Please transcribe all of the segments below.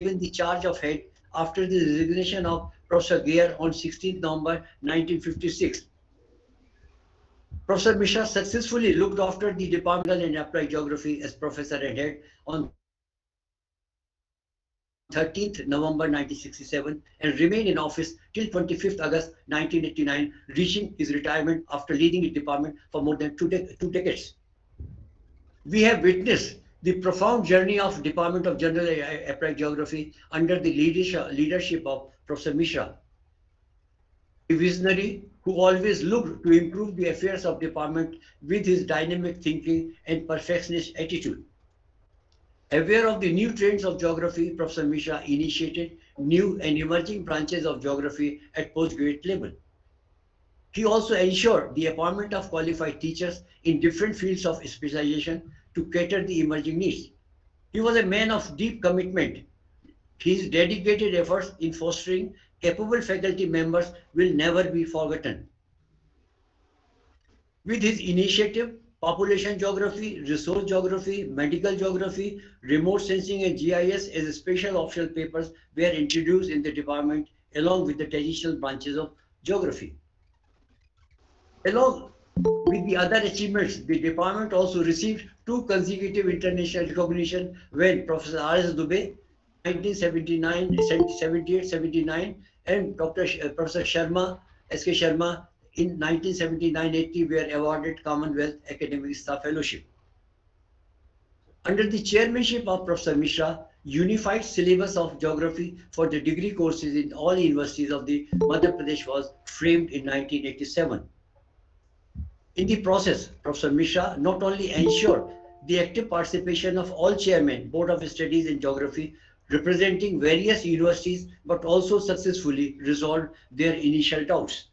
given the charge of head after the resignation of Professor Gour on 16 November 1956. Professor Mishra successfully looked after the Department in Applied Geography as professor and head on 13th November 1967 and remained in office till 25th August 1989, reaching his retirement after leading the department for more than two decades. We have witnessed the profound journey of Department of General Applied Geography under the leadership of Professor Mishra, a visionary who always looked to improve the affairs of department with his dynamic thinking and perfectionist attitude. Aware of the new trends of geography, Professor Mishra initiated new and emerging branches of geography at postgraduate level. He also ensured the appointment of qualified teachers in different fields of specialization to cater the emerging needs. He was a man of deep commitment. His dedicated efforts in fostering capable faculty members will never be forgotten. With his initiative, population geography, resource geography, medical geography, remote sensing and GIS as special optional papers were introduced in the department along with the traditional branches of geography. Along with the other achievements, the department also received 2 consecutive international recognition when Professor R.S. Dubey 1978-79 and Professor Sharma, S.K. Sharma in 1979-80 were awarded Commonwealth Academic Staff Fellowship. Under the chairmanship of Professor Mishra, unified syllabus of geography for the degree courses in all universities of the Madhya Pradesh was framed in 1987. In the process, Professor Mishra not only ensured the active participation of all chairmen, Board of Studies in Geography, representing various universities, but also successfully resolved their initial doubts.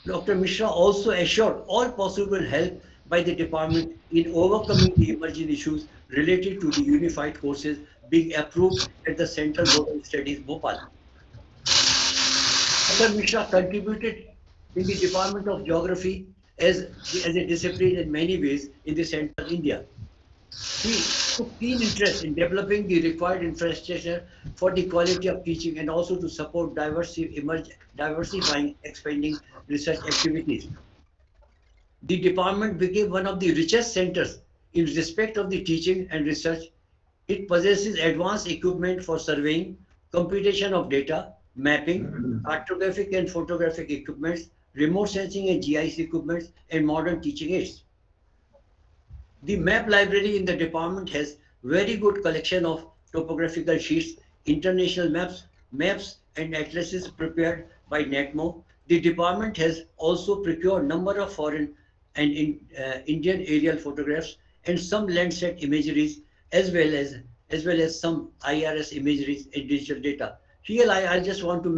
Dr. Mishra also assured all possible help by the department in overcoming the emerging issues related to the unified courses being approved at the Central Board of Studies, Bhopal. Dr. Mishra contributed in the Department of Geography as a discipline in many ways in the Central India. He took keen interest in developing the required infrastructure for the quality of teaching and also to support diversifying, expanding research activities. The department became one of the richest centers in respect of the teaching and research. It possesses advanced equipment for surveying, computation of data, mapping, cartographic and photographic equipments, remote sensing and GIS equipments, and modern teaching aids. The map library in the department has very good collection of topographical sheets, international maps and atlases prepared by NATMO. The department has also procured number of foreign and Indian aerial photographs and some Landsat imageries as well as some IRS imageries and digital data. Here I just want to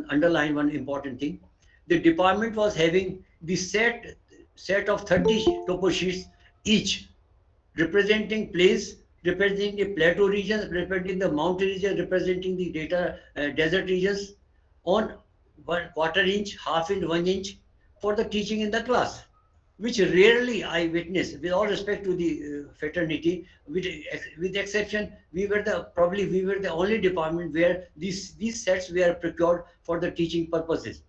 underline one important thing. The department was having the set of 30 topo sheets each, representing place, representing the plateau regions, representing the mountain region, representing the desert regions on 1/4 inch, half inch, 1 inch for the teaching in the class, which rarely I witness. With all respect to the fraternity, with exception, we were the only department where these sets were procured for the teaching purposes.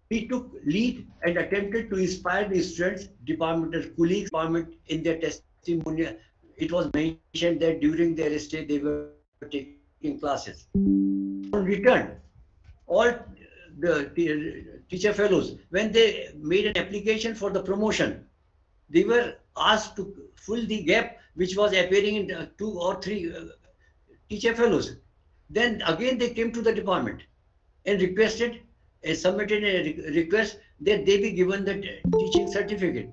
He took lead and attempted to inspire the students, departmental colleagues, department in their testimonial. It was mentioned that during their stay they were taking classes. On return, all the teacher fellows, when they made an application for the promotion, they were asked to fill the gap which was appearing in 2 or 3 teacher fellows. Then again they came to the department and submitted a request that they be given the teaching certificate.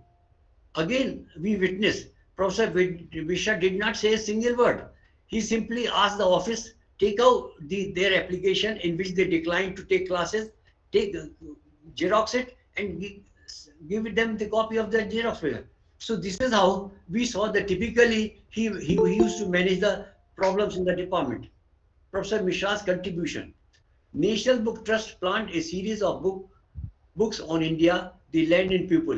Again, we witnessed Professor Mishra did not say a single word. He simply asked the office, take out their application in which they declined to take classes, xerox it and give them the copy of the xerox paper. So this is how we saw that typically he used to manage the problems in the department. Professor Mishra's contribution. National Book Trust planned a series of books on India, the land and people,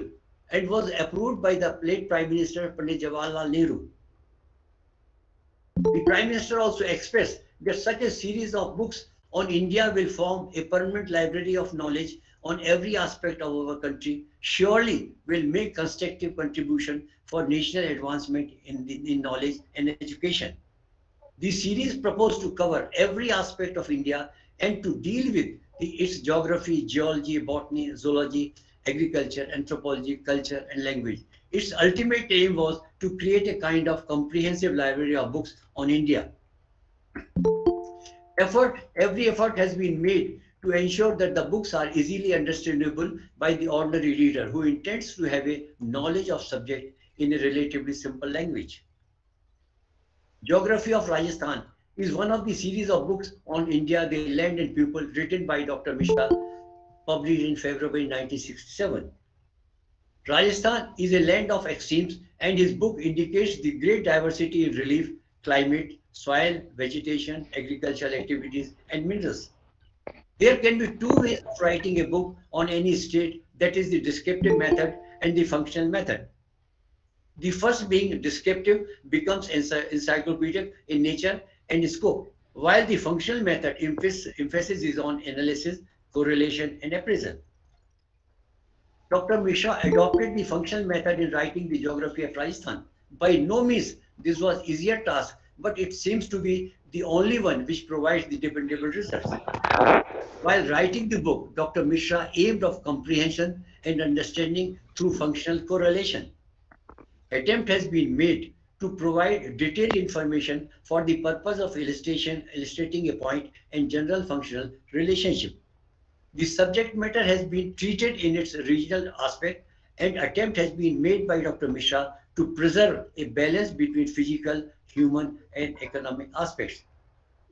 and was approved by the late Prime Minister Pandit Jawaharlal Nehru. The Prime Minister also expressed that such a series of books on India will form a permanent library of knowledge on every aspect of our country, surely will make constructive contribution for national advancement in knowledge and education. The series proposed to cover every aspect of India and to deal with its geography, geology, botany, zoology, agriculture, anthropology, culture, and language. Its ultimate aim was to create a kind of comprehensive library of books on India. Every effort has been made to ensure that the books are easily understandable by the ordinary reader who intends to have a knowledge of subject in a relatively simple language. Geography of Rajasthan is one of the series of books on India, the land and people, written by Dr. Mishra, published in February 1967. Rajasthan is a land of extremes, and his book indicates the great diversity in relief, climate, soil, vegetation, agricultural activities, and minerals. There can be two ways of writing a book on any state, that is the descriptive method and the functional method. The first, being descriptive, becomes encyclopedic in nature and scope, while the functional method emphasis is on analysis, correlation, and appraisal. Dr. Mishra adopted the functional method in writing the geography of Rajasthan. By no means this was easier task, but it seems to be the only one which provides the dependable results. While writing the book, Dr. Mishra aimed of comprehension and understanding through functional correlation. Attempt has been made to provide detailed information for the purpose of illustrating a point and general functional relationship. The subject matter has been treated in its regional aspect, and attempt has been made by Dr. Mishra to preserve a balance between physical, human, and economic aspects.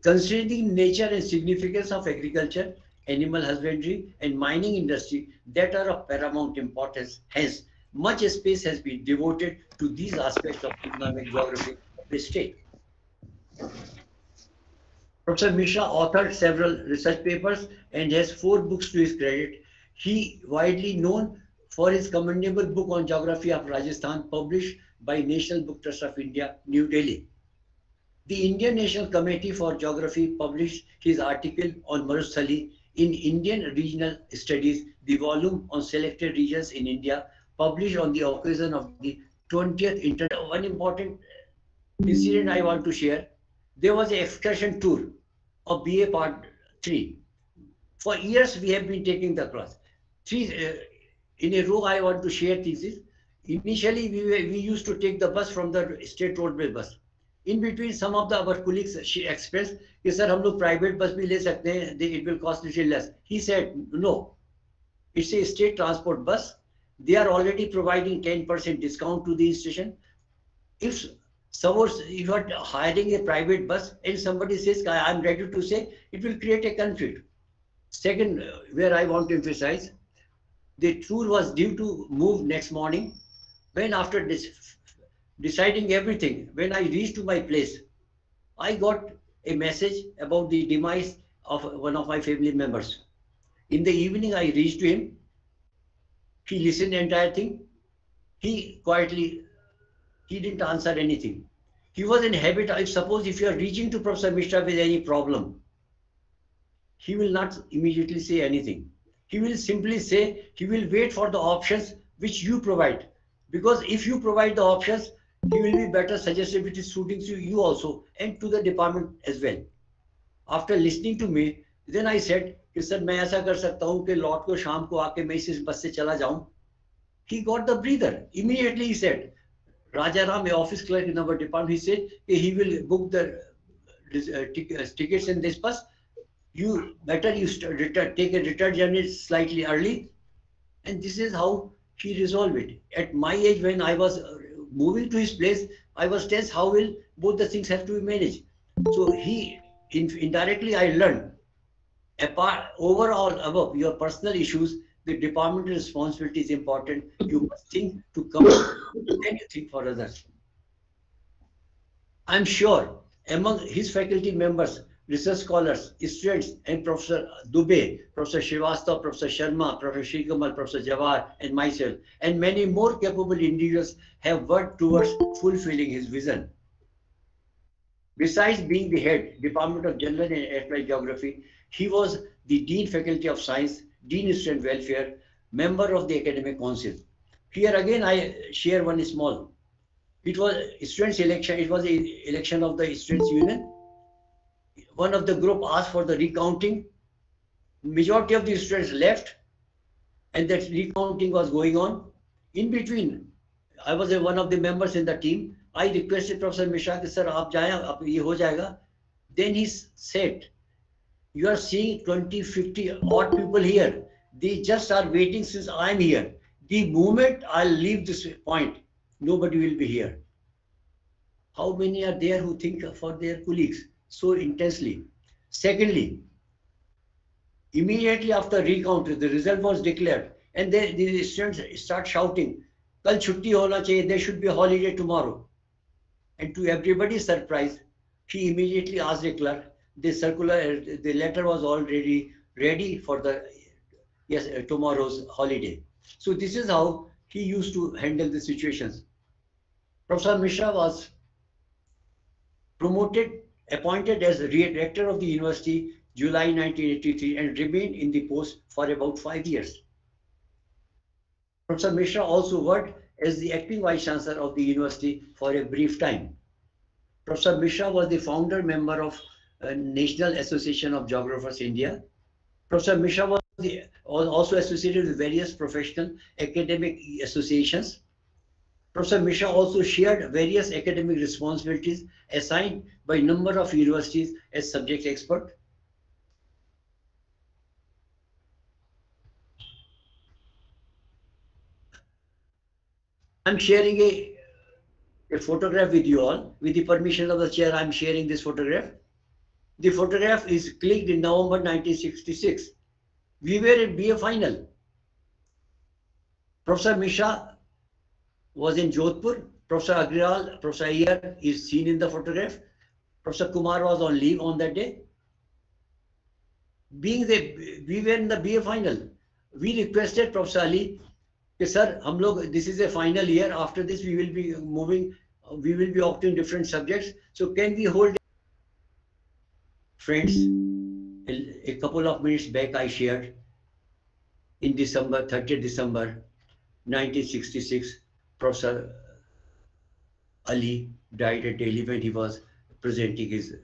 Considering the nature and significance of agriculture, animal husbandry, and mining industry that are of paramount importance, hence, much space has been devoted to these aspects of economic geography of the state. Professor Mishra authored several research papers and has 4 books to his credit. He widely known for his commendable book on geography of Rajasthan, published by National Book Trust of India, New Delhi. The Indian National Committee for Geography published his article on Marusthali in Indian Regional Studies, the volume on selected regions in India, published on the occasion of the 20th International. One important incident I want to share. There was an excursion tour of BA Part 3. For years we have been taking the class. In a row I want to share thesis. Initially we used to take the bus from the state roadway bus. In between, some of our colleagues expressed कि sir हम लोग private bus भी ले सकते हैं, it will cost little less. He said no, it's a state transport bus. They are already providing 10% discount to the station. If suppose you are hiring a private bus and somebody says I'm ready to say, it will create a conflict. Second, where I want to emphasize, the tour was due to move next morning. When after deciding everything, when I reached to my place, I got a message about the demise of one of my family members. In the evening, I reached to him. He listened the entire thing. He quietly, he didn't answer anything. He was in habit, I suppose if you are reaching to Professor Mishra with any problem, he will not immediately say anything. He will simply say, he will wait for the options which you provide. Because if you provide the options, he will be better suggested which is suiting to you also and to the department as well. After listening to me, then I said, कि sir मैं ऐसा कर सकता हूँ कि लौट को शाम को आके मैं इस बस से चला जाऊँ. He got the breather. Immediately he said, Rajaram, a office clerk in our department, he said he will book the tickets in this bus. You better take a return journey slightly early. And this is how he resolved it. At my age, when I was moving to his place, I was tense. How will both the things have to be managed? So indirectly I learned. Overall, above your personal issues, the departmental responsibility is important. You must think to come then you think for others. I'm sure among his faculty members, research scholars, students, and Professor Dubey, Professor Srivastava, Professor Sharma, Professor Shrikamal, Professor Jawahar, and myself, and many more capable individuals have worked towards fulfilling his vision. Besides being the head, Department of General and Applied Geography, he was the Dean Faculty of Science, Dean Student Welfare, member of the Academic Council. Here again, I share one small. It was students' election. It was the election of the Students' Union. One of the group asked for the recounting. Majority of the students left, and that recounting was going on. In between, I was one of the members in the team. I requested Professor Mishra, sir, aap jaye, ab ye ho jayega. Then he said, you are seeing 20, 50 odd people here. They just are waiting since I am here. The moment I'll leave this point, nobody will be here. How many are there who think for their colleagues so intensely? Secondly, immediately after recount, the result was declared, and the students start shouting, "Kal chutti hona chahiye, there should be a holiday tomorrow." And to everybody's surprise, he immediately asked the clerk. The circular, the letter was already ready for the tomorrow's holiday. So this is how he used to handle the situations. Professor Mishra was appointed as rector of the university July 1983 and remained in the post for about 5 years. Professor Mishra also worked as the acting vice chancellor of the university for a brief time. Professor Mishra was the founder member of National Association of Geographers India. Professor Mishra was also associated with various professional academic associations. Professor Mishra also shared various academic responsibilities assigned by a number of universities as subject expert. I'm sharing a photograph with you all. With the permission of the chair, I'm sharing this photograph. The photograph is clicked in November 1966. We were in BA final. Professor Mishra was in Jodhpur. Professor Agrawal, Professor Ayyar is seen in the photograph. Professor Kumar was on leave on that day. We were in the BA final. We requested Professor Ali, sir, this is a final year. After this, we will be moving. We will be opting different subjects. So can we hold? Friends, a couple of minutes back, I shared in December, 30th December 1966, Professor Ali died at Delhi when he was presenting his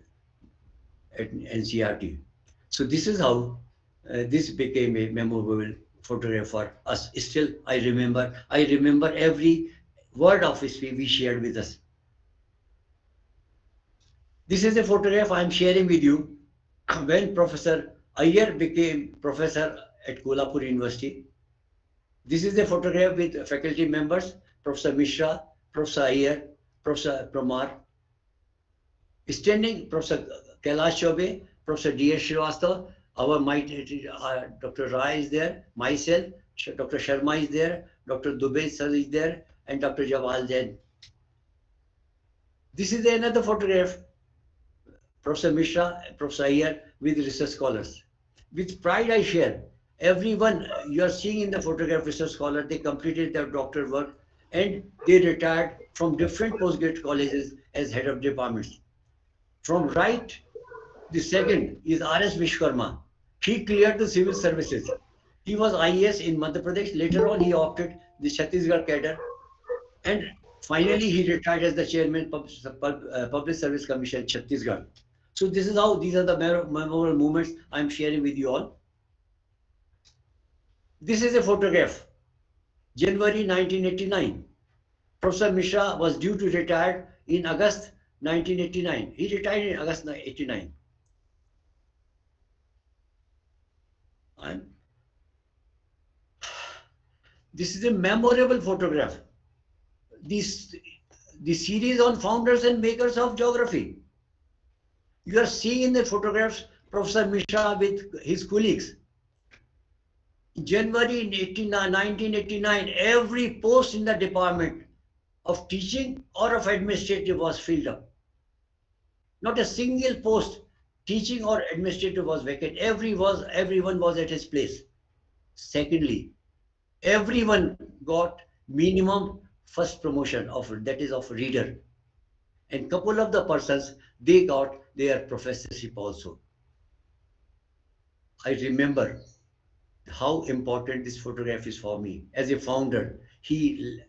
at NCRT. So this is how this became a memorable photograph for us. Still, I remember every word of history we shared with us. This is a photograph I am sharing with you when Professor Ayyar became professor at Kolhapur University. This is a photograph with faculty members, Professor Mishra, Professor Ayyar, Professor Kumar. Standing, Professor Kailash Chaubey, Professor D.S. Srivastava, Dr. Rai is there, myself, Dr. Sharma is there, Dr. Dubey sir is there, and Dr. Jawal Zain. This is another photograph, Professor Mishra, Professor Ayyar with research scholars. With pride I share, everyone you are seeing in the photograph research scholar, they completed their doctoral work and they retired from different postgraduate colleges as head of departments. From right, the second is R.S. Vishwakarma. He cleared the civil services. He was IAS in Madhya Pradesh. Later on, he opted the Chhattisgarh cadre. And finally, he retired as the chairman of Public Service Commission, Chhattisgarh. So this is how, these are the memorable moments I'm sharing with you all. This is a photograph, January 1989. Professor Mishra was due to retire in August 1989. He retired in August 1989. This is a memorable photograph. The series on founders and makers of geography. You are seeing in the photographs Professor Mishra with his colleagues. January 1989, every post in the department of teaching or of administrative was filled up. Not a single post, teaching or administrative, was vacant. Everyone was at his place. Secondly, everyone got minimum first promotion of, that is of reader. and couple of the persons, they got their professorship also. I remember how important this photograph is for me as a founder. He,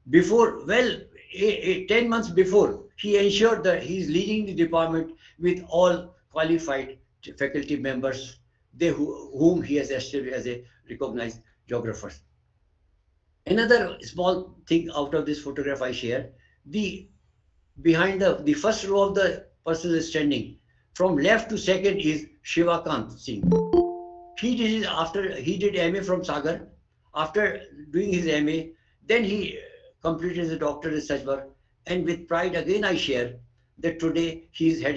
before, well, 10 months before, he ensured that he's leading the department with all qualified faculty members, whom he has established as a recognized geographers. Another small thing out of this photograph I share, the behind the first row of the person is standing, from left to second is Shivakant Singh. He did it after he did MA from Sagar. After doing his MA, then he completed his doctorate research work. And with pride, again, I share that today he's in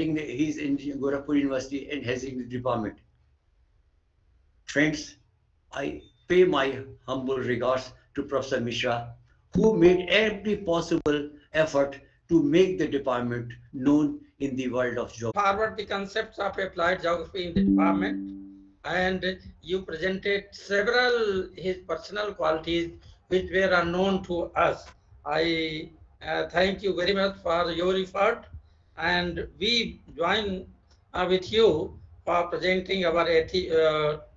Gorakhpur University and heading the department. Friends, I pay my humble regards to Professor Mishra, who made every possible effort to make the department known in the world of geography. Forward the concepts of applied geography in the department, and you presented several his personal qualities which were unknown to us. I thank you very much for your effort, and we join with you for presenting our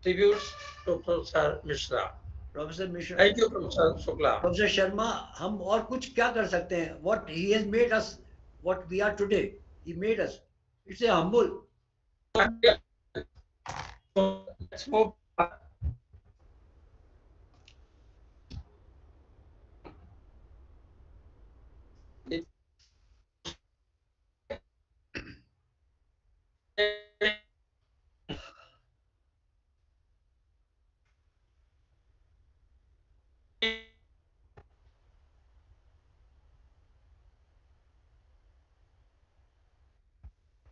tributes to Professor Mishra. Professor Mishra. Thank you, Professor Shukla. Professor Sharma, हम और कुछ क्या कर सकते हैं? What he has made us, what we are today, he made us. It's a humble. Let's move.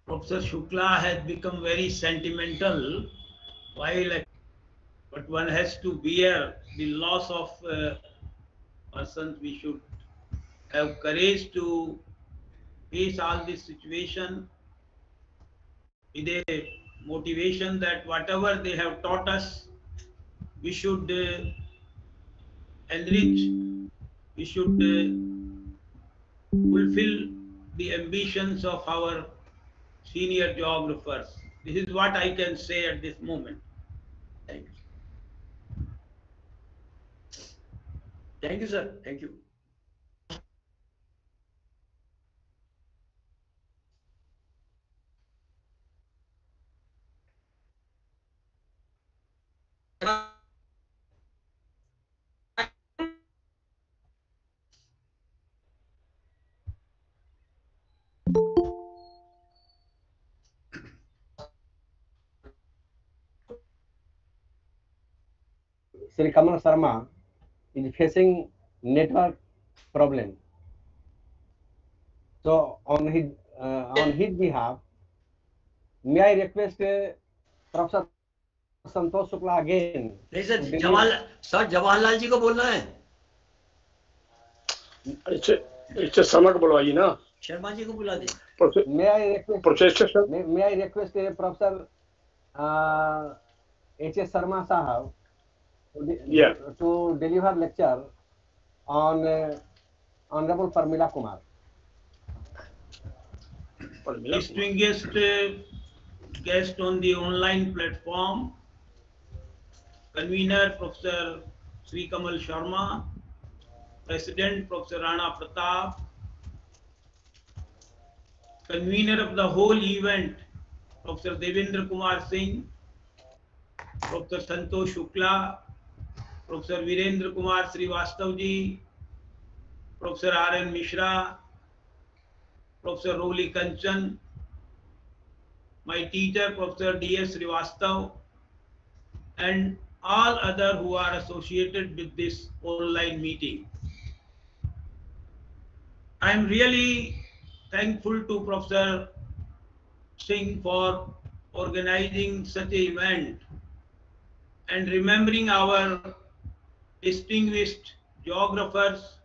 Professor Shukla has become very sentimental, while but one has to bear the loss of persons. We should have courage to face all this situation with a motivation that whatever they have taught us, we should enrich, we should fulfill the ambitions of our senior geographers. This is what I can say at this moment. Thank you. Thank you, sir. Thank you. Sri Kamal Sharma is facing network problem. So on his behalf, may I request Professor Santosh Shukla again? नहीं sir, Jawaharlal ji को बोलना है. इससे शर्मा को बुलवाइए ना. शर्मा जी को बुला दे. May I request Professor H.S. Sharma Sahab to deliver lecture on Honorable Pramila Kumar. Distinguished guest on the online platform, convener Professor Sri Kamal Sharma, President Professor Rana Pratap, convener of the whole event Professor Devendra Kumar Singh, Professor Santosh Shukla, Professor Virendra Kumar Srivastav ji, Professor R.N. Mishra, Professor Roli Kanchan, my teacher Professor D.S. Srivastav, and all other who are associated with this online meeting. I am really thankful to Professor Singh for organizing such an event and remembering our distinguished geographers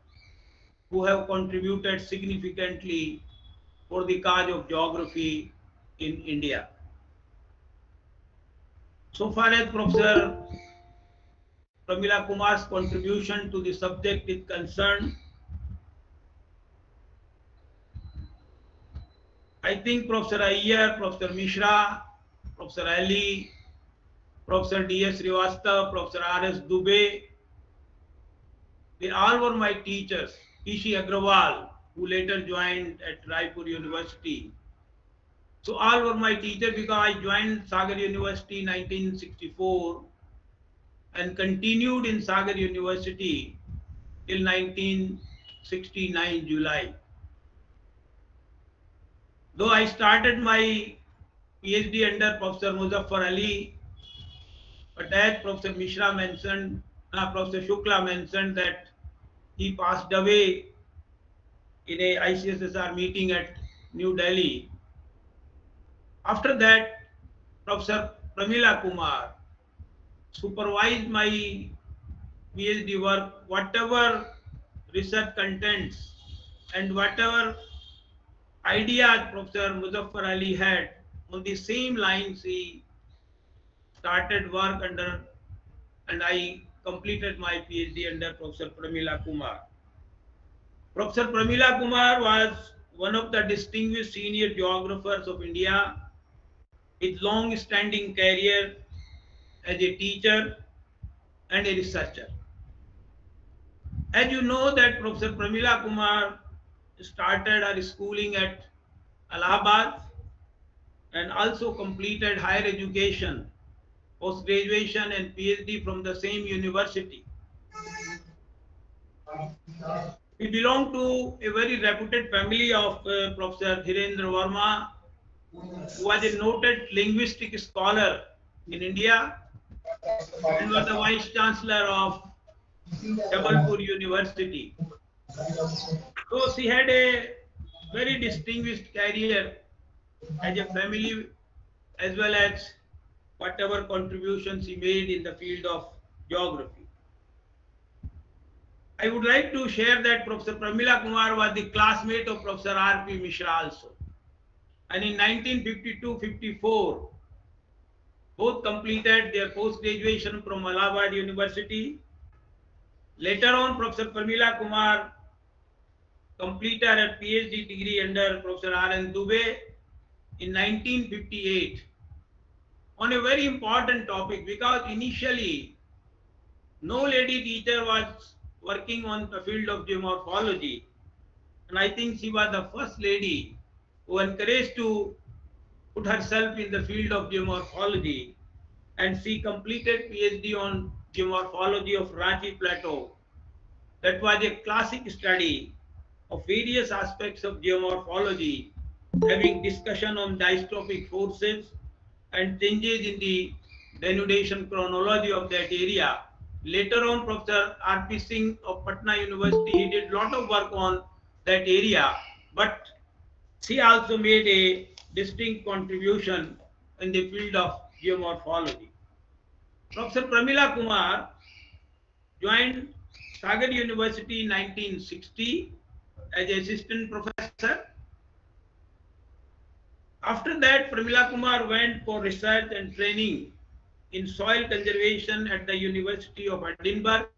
who have contributed significantly for the cause of geography in India. So far as Professor Pramila Kumar's contribution to the subject is concerned, I think Professor Ayyar, Professor Mishra, Professor Ali, Professor D.S. Srivastava, Professor R.S. Dubey, they all were my teachers. Ishi Agrawal, who later joined at Raipur University. So all were my teachers because I joined Sagar University in 1964 and continued in Sagar University till 1969 July. Though I started my PhD under Professor Muzaffar Ali, but as Professor Mishra mentioned, Professor Shukla mentioned that he passed away in a ICSSR meeting at New Delhi. After that, Professor Pramila Kumar supervised my PhD work, whatever research contents and whatever ideas Professor Muzaffar Ali had, on the same lines he started work under, and I completed my PhD under Professor Pramila Kumar. Professor Pramila Kumar was one of the distinguished senior geographers of India with long-standing career as a teacher and a researcher. As you know that Professor Pramila Kumar started her schooling at Allahabad and also completed higher education, post-graduation and PhD from the same university. We belong to a very reputed family of Professor Dhirendra Verma, who was a noted linguistic scholar in India and was the Vice Chancellor of Jabalpur University. So she had a very distinguished career as a family, as well as whatever contributions he made in the field of geography. I would like to share that Professor Pramila Kumar was the classmate of Professor R.P. Mishra also. And in 1952-54, both completed their post-graduation from Allahabad University. Later on, Professor Pramila Kumar completed a PhD degree under Professor R.N. Dubey in 1958 on a very important topic, because initially no lady teacher was working on the field of geomorphology, and I think she was the first lady who encouraged to put herself in the field of geomorphology, and she completed PhD on geomorphology of Ranchi Plateau. That was a classic study of various aspects of geomorphology, having discussion on diastrophic forces and changes in the denudation chronology of that area. Later on, Professor R.P. Singh of Patna University, he did a lot of work on that area, but she also made a distinct contribution in the field of geomorphology. Professor Pramila Kumar joined Sagar University in 1960 as an assistant professor. After that, Pramila Kumar went for research and training in soil conservation at the University of Edinburgh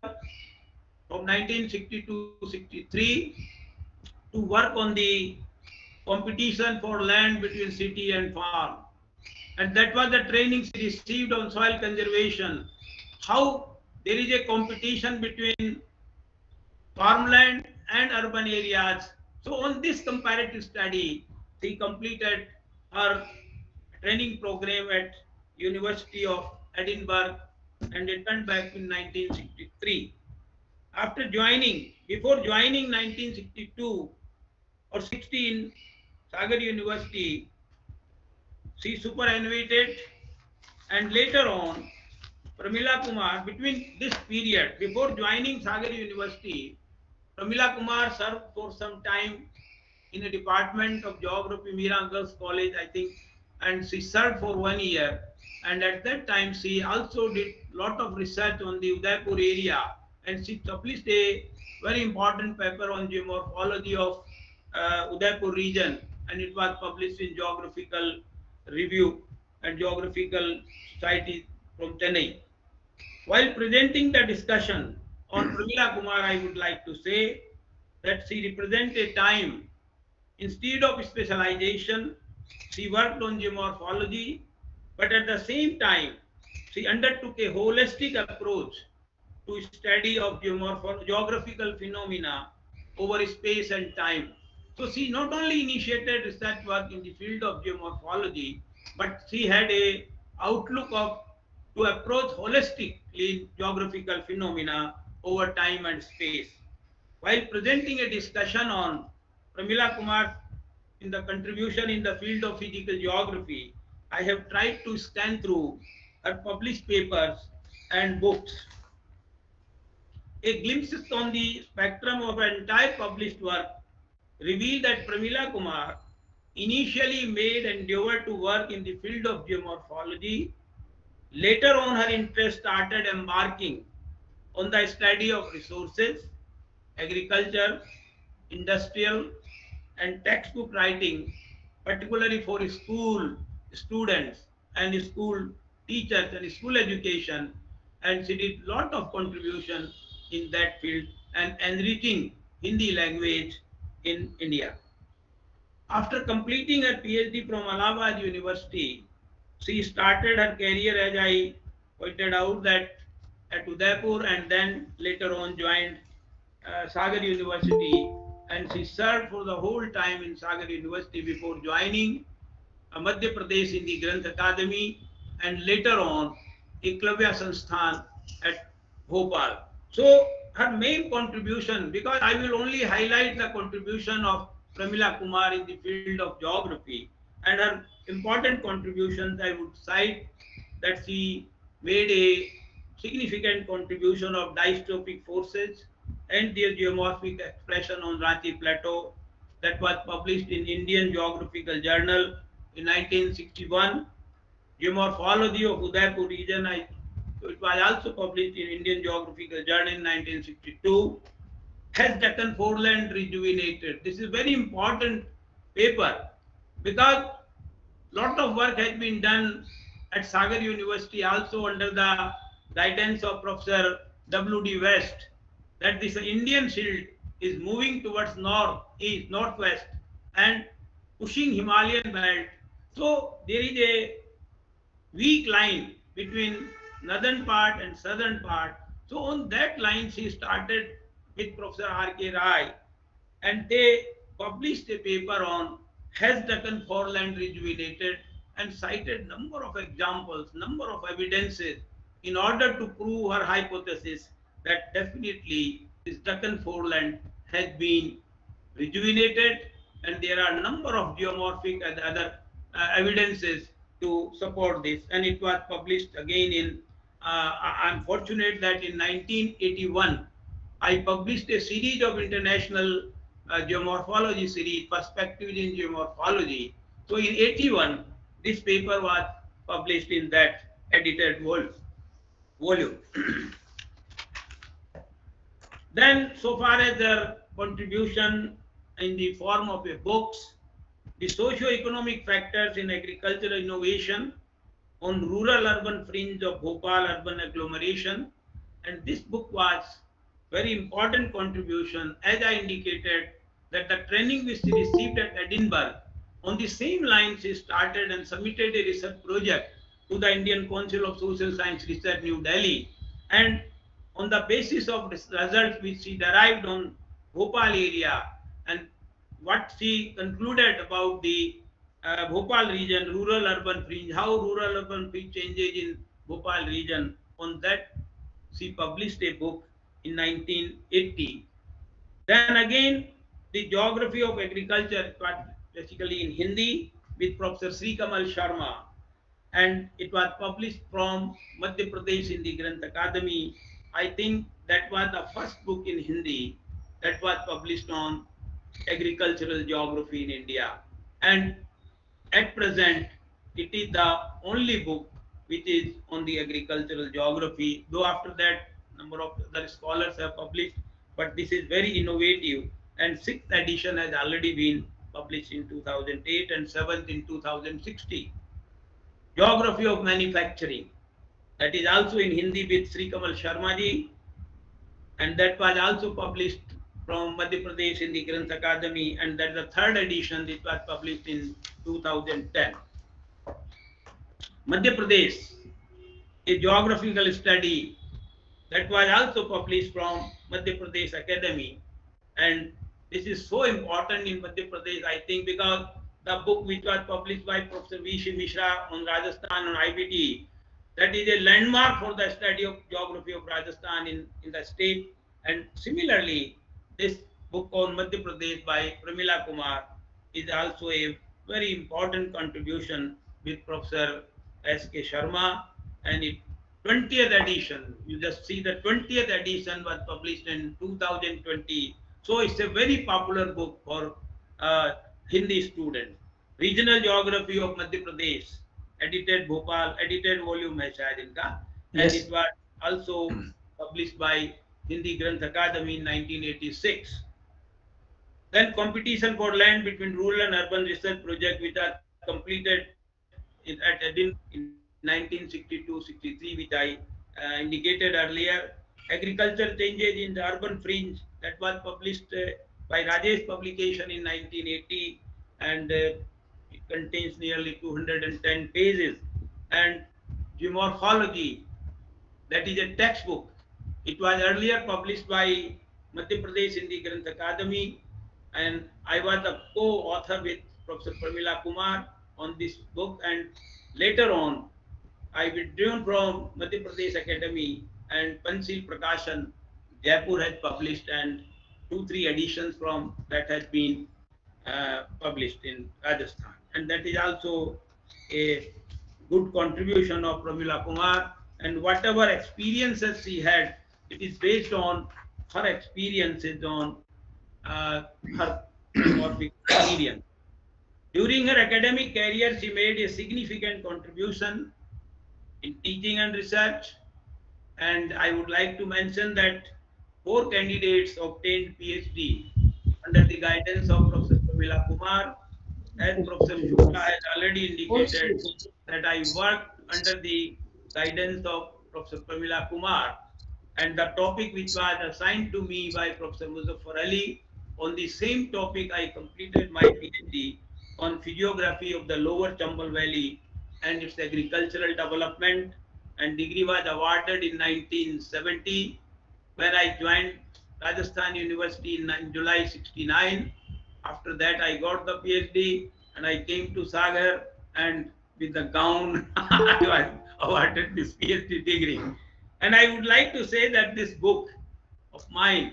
from 1962-63 to work on the competition for land between city and farm. And that was the training she received on soil conservation, how there is a competition between farmland and urban areas. So on this comparative study, she completed her training program at University of Edinburgh and returned back in 1963. Before joining 1962 or 16 Sagar University, she superannuated, and later on, Pramila Kumar, between this period, before joining Sagar University, Pramila Kumar served for some time in a department of geography, Mira Girls College, I think, and she served for 1 year. And at that time, she also did a lot of research on the Udaipur area, and she published a very important paper on geomorphology of Udaipur region, and it was published in Geographical Review and Geographical Society from Chennai. While presenting the discussion on Pramila Kumar, I would like to say that she represents a time Instead of specialization, she worked on geomorphology, but at the same time, she undertook a holistic approach to study of geographical phenomena over space and time. So she not only initiated research work in the field of geomorphology, but she had a outlook of to approach holistically geographical phenomena over time and space. While presenting a discussion on Pramila Kumar in the contribution in the field of physical geography, I have tried to scan through her published papers and books. A glimpse on the spectrum of her entire published work revealed that Pramila Kumar initially made endeavor to work in the field of geomorphology. Later on, her interest started embarking on the study of resources, agriculture, industrial, and textbook writing, particularly for school students and school teachers and school education. And she did a lot of contribution in that field and enriching Hindi language in India. After completing her PhD from Allahabad University, she started her career, as I pointed out, that at Udaipur, and then later on joined Sagar University, and she served for the whole time in Sagar University before joining Madhya Pradesh in the Granth Academy, and later on Eklavya Sansthan at Bhopal. So her main contribution, because I will only highlight the contribution of Pramila Kumar in the field of geography, and her important contributions I would cite that she made a significant contribution of diastrophic forces and their geomorphic expression on Ranchi Plateau, that was published in Indian Geographical Journal in 1961. Geomorphology of Udaipur region, it was also published in Indian Geographical Journal in 1962. Has Deccan foreland rejuvenated? This is very important paper because lot of work has been done at Sagar University also under the guidance of Professor W.D. West, that this Indian shield is moving towards northeast, northwest and pushing Himalayan belt. So there is a weak line between northern part and southern part. So on that line she started with Professor R.K. Rai, and they published a paper on has Deccan foreland rejuvenated, and cited number of examples, number of evidences in order to prove her hypothesis that definitely this Deccan foreland has been rejuvenated, and there are number of geomorphic and other evidences to support this. And it was published again in, I'm fortunate that in 1981, I published a series of international geomorphology series, Perspectives in Geomorphology. So in 81, this paper was published in that edited volume. Then, so far as their contribution in the form of a books, the socio-economic factors in agricultural innovation on rural-urban fringe of Bhopal urban agglomeration, and this book was very important contribution, as I indicated, that the training which she received at Edinburgh, on the same lines she started and submitted a research project to the Indian Council of Social Science Research, New Delhi, and on the basis of results which she derived on Bhopal area and what she concluded about the Bhopal region, rural-urban fringe, how rural-urban fringe changes in Bhopal region, on that she published a book in 1980. Then again, the geography of agriculture, basically in Hindi, with Professor Sri Kamal Sharma, and it was published from Madhya Pradesh in the Granth Academy. I think that was the first book in Hindi that was published on agricultural geography in India. And at present, it is the only book which is on the agricultural geography, though after that, number of other scholars have published, but this is very innovative, and 6th edition has already been published in 2008 and 7th in 2016. Geography of manufacturing, that is also in Hindi with Sri Kamal Sharma ji, and that was also published from Madhya Pradesh in the Granth Academy, and that's the third edition. It was published in 2010. Madhya Pradesh, a geographical study, that was also published from Madhya Pradesh Academy, and this is so important in Madhya Pradesh, I think, because the book which was published by Professor Mishra on Rajasthan on IBT, that is a landmark for the study of geography of Rajasthan in the state. And similarly, this book on Madhya Pradesh by Pramila Kumar is also a very important contribution with Professor S.K. Sharma, and it 20th edition, you just see the 20th edition was published in 2020. So it's a very popular book for Hindi students. Regional Geography of Madhya Pradesh, edited Bhopal, edited volume hai shayad inka, and it was also published by Hindi Granth Academy in 1986. Then Competition for Land between Rural and Urban Research Project, which are completed at Edinburgh in 1962-63, which I indicated earlier. Agriculture Changes in the Urban Fringe, that was published by Rajesh Publication in 1980, and it contains nearly 210 pages. And Geomorphology, that is a textbook. It was earlier published by Madhya Pradesh Hindi Granth Academy, and I was the co-author with Professor Pramila Kumar on this book, and later on I withdrew from Madhya Pradesh Academy, and Pansil Prakashan, Jaipur has published, and 2-3 editions from that has been published in Rajasthan, and that is also a good contribution of Pramila Kumar. And whatever experiences she had, it is based on her experiences on her experience. During her academic career, she made a significant contribution in teaching and research, and I would like to mention that 4 candidates obtained PhD under the guidance of Professor Pramila Kumar. As Professor Shukla has already indicated, that I worked under the guidance of Professor Pramila Kumar, and the topic which was assigned to me by Professor Muzaffar Ali, on the same topic I completed my PhD on physiography of the lower Chambal Valley and its agricultural development, and degree was awarded in 1970 when I joined Rajasthan University in July 69. After that I got the PhD and I came to Sagar, and with the gown I was awarded this PhD degree. And I would like to say that this book of mine,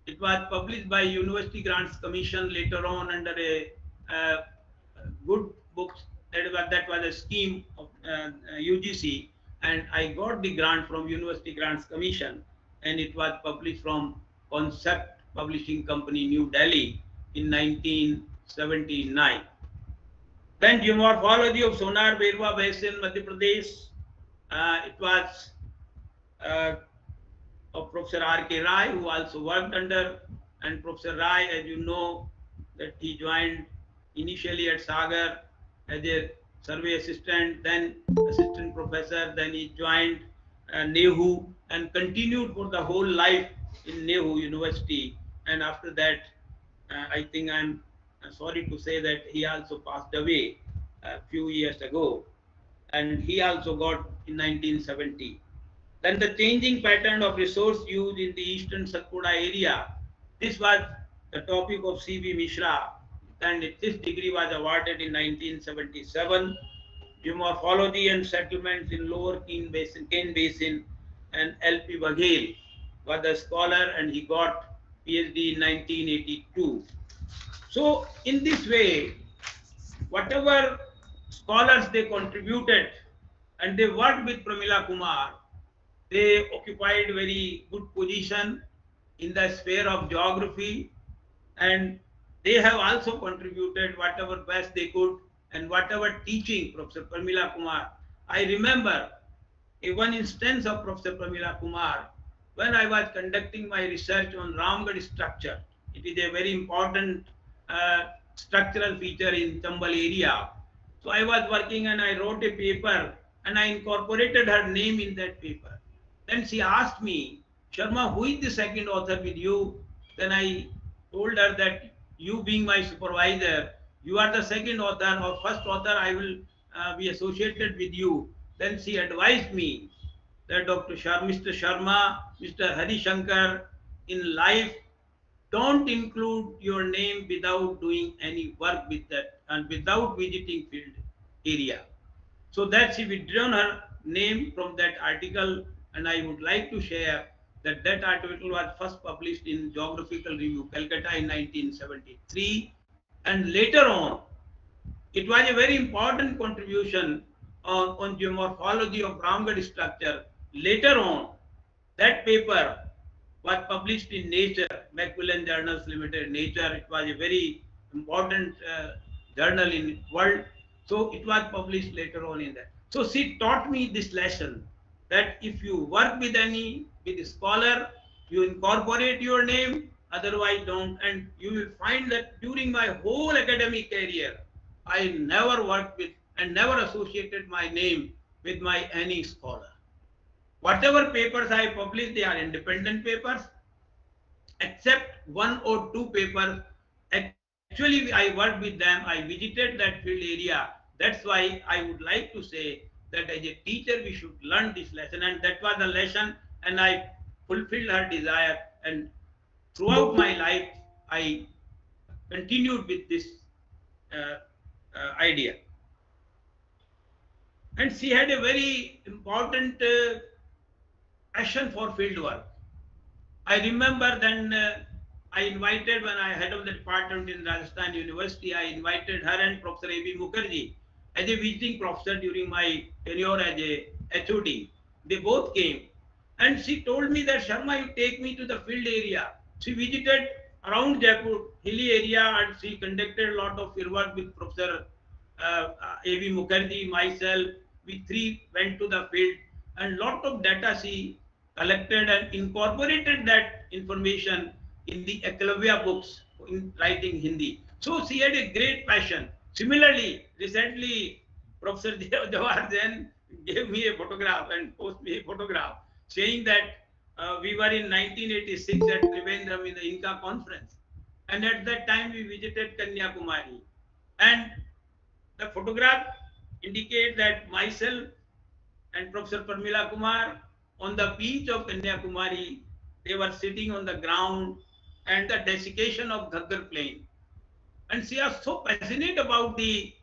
it was published by University Grants Commission later on under a good books, that was a scheme of UGC, and I got the grant from University Grants Commission, and it was published from Concept Publishing Company, New Delhi in 1979. Then Geomorphology of Sonar Berwa Basin, Madhya Pradesh, it was of Professor R.K. Rai, who also worked under, and Professor Rai, as you know, that he joined initially at Sagar as a survey assistant, then assistant professor, then he joined NEHU and continued for the whole life in NEHU University. And after that, I think I'm sorry to say that he also passed away a few years ago, and he also got in 1970. Then the changing pattern of resource use in the eastern Satpura area, this was the topic of C.V. Mishra, and this degree was awarded in 1977. Geomorphology and settlements in lower Kane Basin, and L.P. Baghel was a scholar, and he got PhD in 1982. So in this way, whatever scholars they contributed, and they worked with Pramila Kumar, they occupied very good position in the sphere of geography, and they have also contributed whatever best they could, and whatever teaching Professor Pramila Kumar. I remember one instance of Professor Pramila Kumar when I was conducting my research on Ramgarh structure. It is a very important structural feature in Chambal area. So I was working and I wrote a paper and I incorporated her name in that paper. Then she asked me, Sharma, who is the second author with you? Then I told her that you being my supervisor, you are the second author or first author, I will be associated with you. Then she advised me that Mr. Sharma, Mr. Harisingh, in life, don't include your name without doing any work with that and without visiting field area. So that she withdrawn her name from that article, and I would like to share that that article was first published in Geographical Review, Calcutta in 1973, and later on, it was a very important contribution on geomorphology of Ramgarh structure. Later on, that paper was published in Nature, Macmillan Journals Limited, Nature. It was a very important journal in world. So it was published later on in that. So she taught me this lesson that if you work with a scholar, you incorporate your name, otherwise don't. And you will find that during my whole academic career, I never worked with and never associated my name with any scholar. Whatever papers I publish, they are independent papers, except one or two papers. Actually, I worked with them. I visited that field area. That's why I would like to say that as a teacher, we should learn this lesson. And that was the lesson. And I fulfilled her desire. And throughout my life, I continued with this idea. And she had a very important passion for field work. I remember then I invited, when I head of the department in Rajasthan University, I invited her and Professor A.B. Mukherjee as a visiting professor during my tenure as a HOD. They both came, and she told me that, Sharma, you take me to the field area. She visited around Jaipur, hilly area, and she conducted a lot of field work with Professor A.B. Mukherjee, myself. We three went to the field, and lot of data she collected and incorporated that information in the Eklavya books in writing Hindi. So she had a great passion. Similarly, recently, Professor Jawahar then gave me a photograph and posted me a photograph saying that we were in 1986 at Trivandrum in the Inca conference. And at that time, we visited Kanyakumari. And the photograph indicates that myself and Professor Pramila Kumar on the beach of Kanyakumari, they were sitting on the ground, and the desiccation of Ghaggar plain. And she was so passionate about the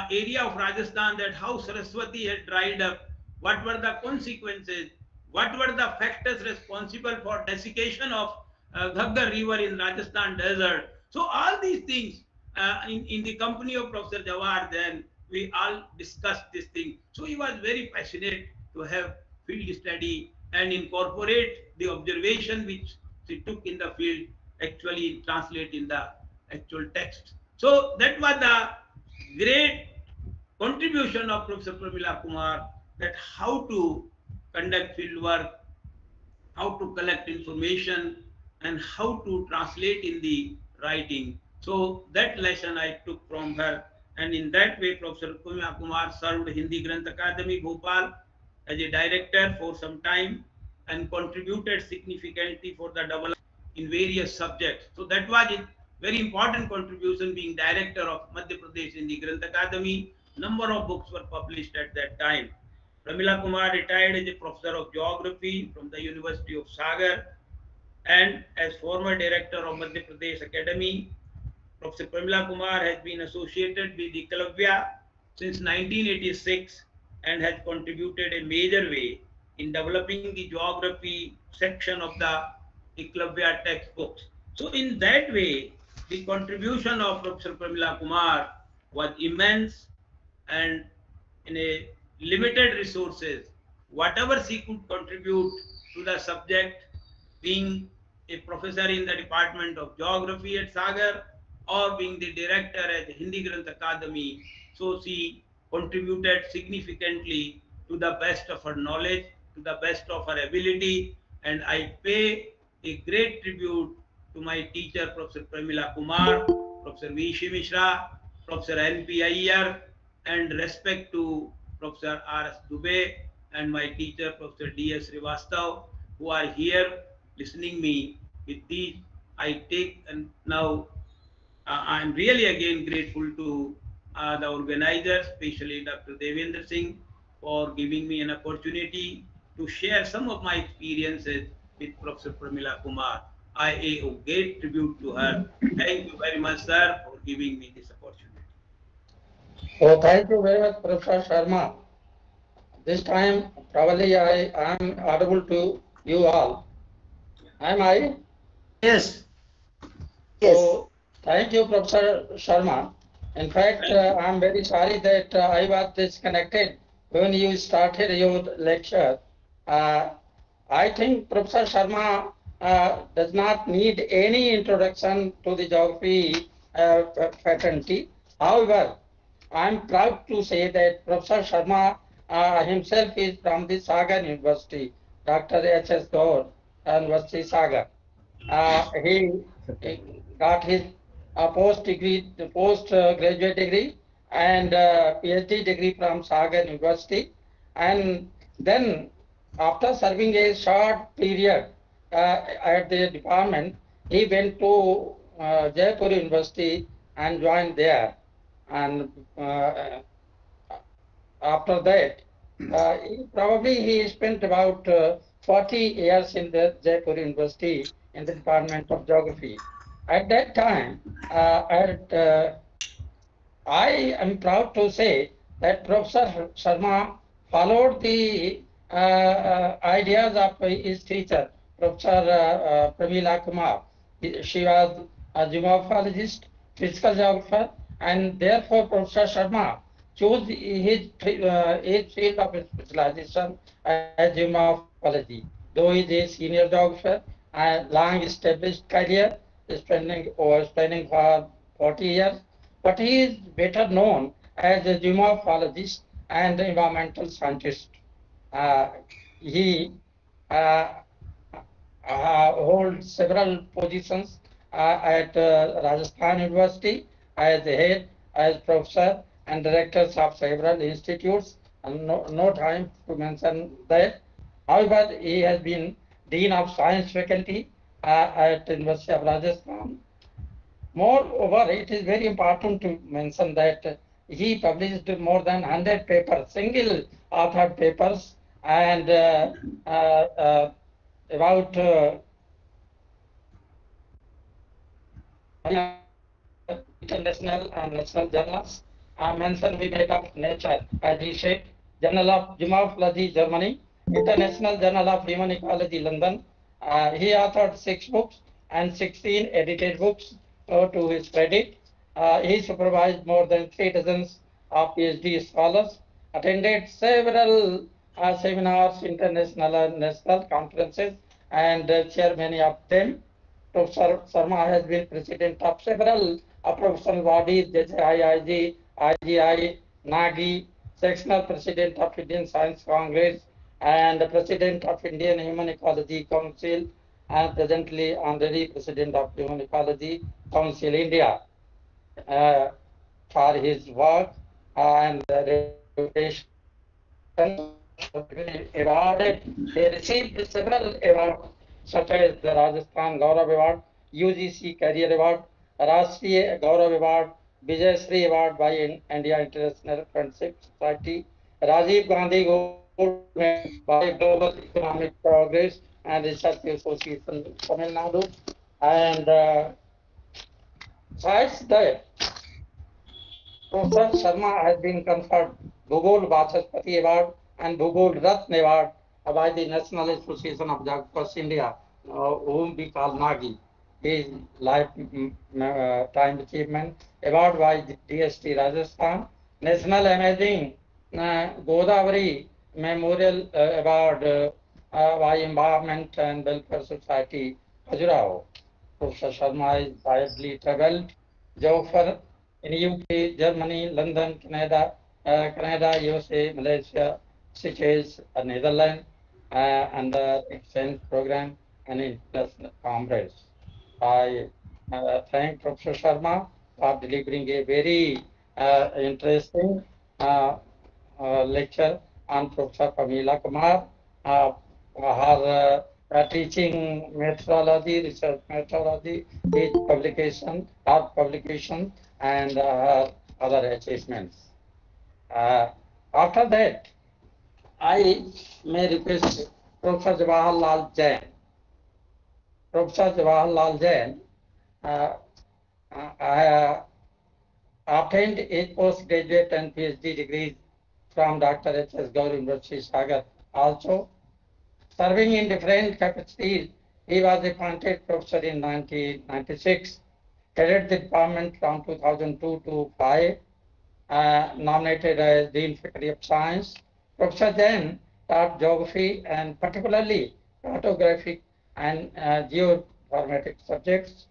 area of Rajasthan, that how Saraswati had dried up, what were the consequences, what were the factors responsible for desiccation of Ghaggar river in Rajasthan desert. So all these things in the company of Professor Jawahar, then we all discussed this thing. So he was very passionate to have field study and incorporate the observation which she took in the field, actually translate in the actual text. So that was the great contribution of Professor Pramila Kumar, that how to conduct field work, how to collect information, and how to translate in the writing. So that lesson I took from her, and in that way Professor Pramila Kumar served Hindi Granth Academy, Bhopal, as a director for some time, and contributed significantly for the development in various subjects. So that was a very important contribution, being director of Madhya Pradesh in the Granth Academy. Number of books were published at that time. Pramila Kumar retired as a professor of geography from the University of Sagar, and as former director of Madhya Pradesh Academy. Professor Pramila Kumar has been associated with Eklavya since 1986 and has contributed a major way in developing the geography section of the Eklavya textbooks. So in that way, the contribution of Professor Pramila Kumar was immense, and in a limited resources, whatever she could contribute to the subject, being a professor in the Department of Geography at Sagar, or being the director at the Hindi Granth Academy, so she contributed significantly to the best of her knowledge, to the best of her ability, and I pay a great tribute to my teacher, Professor Pramila Kumar, Professor V.C. Mishra, Professor N.P. Ayyar, and respect to Professor R.S. Dubey and my teacher, Professor D.S. Srivastav, who are here listening me with these I take, and now I'm really again grateful to the organizers, especially Dr. Devendra Singh, for giving me an opportunity to share some of my experiences with Professor Pramila Kumar. I owe a great tribute to her. Thank you very much, sir, for giving me this opportunity. Oh, thank you very much, Professor Sharma. This time, probably I am audible to you all. Am I? Yes. So, thank you, Professor Sharma. In fact, I am very sorry that I was disconnected when you started your lecture. I think Professor Sharma does not need any introduction to the geography fraternity. However, I am proud to say that Professor Sharma himself is from the Sagar University, Dr. H.S. Gour, University Sagar. He got his postgraduate degree and PhD degree from Sagar University, and then after serving a short period at the department, he went to Jaipur University and joined there, and after that, probably he spent about 40 years in the Jaipur University in the Department of Geography. At that time, I am proud to say that Professor Sharma followed the ideas of his teacher, Professor Pramila Kumar. She was a geomorphologist, physical geographer, and therefore Professor Sharma chose his field of specialization as geomorphology. Though he is a senior geographer and long established career, spending for 40 years, but he is better known as a geomorphologist and environmental scientist. He holds several positions at Rajasthan University as the head, as professor and directors of several institutes, and no time to mention that. However, he has been Dean of Science Faculty at University of Rajasthan. Moreover, it is very important to mention that he published more than 100 papers, single authored papers, and about international and national journals. I mentioned we made of Nature, as he said, Journal of Geomorphology, Germany, International Journal of Human Ecology, London. He authored 6 books and 16 edited books to his credit. He supervised more than 3 dozens of PhD scholars, attended several seminars, international and national conferences, and chaired many of them. Professor Sharma has been president of several professional bodies, IIG, IGI, NAGI, sectional president of Indian Science Congress, and president of Indian Human Ecology Council, and presently honorary president of Human Ecology Council India. For his work and reputation, awarded. He received several awards such as the Rajasthan Gaurav Award, UGC Career Award, Rashtriya Gaurav Award, Vijay Shri Award by India International Friendship Society, Rajiv Gandhi Gold by Global Economic Progress and Research Association Tamil Nadu, and besides that, Professor Sharma has been conferred Bhugol Vachaspati Award and Bhugol Ratna Award by the National Association of Geographers India, whom we call NAGI. His lifetime achievement award by the DST Rajasthan, National Amazing Godavari Memorial Award by Environment and Welfare Society, Khajuraho. Professor Sharma is widely traveled geographer in UK, Germany, London, Canada, USA, Malaysia, Seychelles, Netherlands, and the exchange program and international congress. I thank Professor Sharma for delivering a very interesting lecture on Professor Pramila Kumar. Her teaching methodology, research methodology, his publication, art publication, and other achievements. After that, I may request Professor Jawaharlal Jain. Professor Jawaharlal Jain obtained his postgraduate and PhD degrees from Dr. H.S. Gour University, Sagar. Also, serving in different capacities, he was appointed professor in 1996, headed the department from 2002 to 5, nominated as Dean Faculty of Science. Professor Jain taught geography and particularly cartographic and geoinformatics subjects.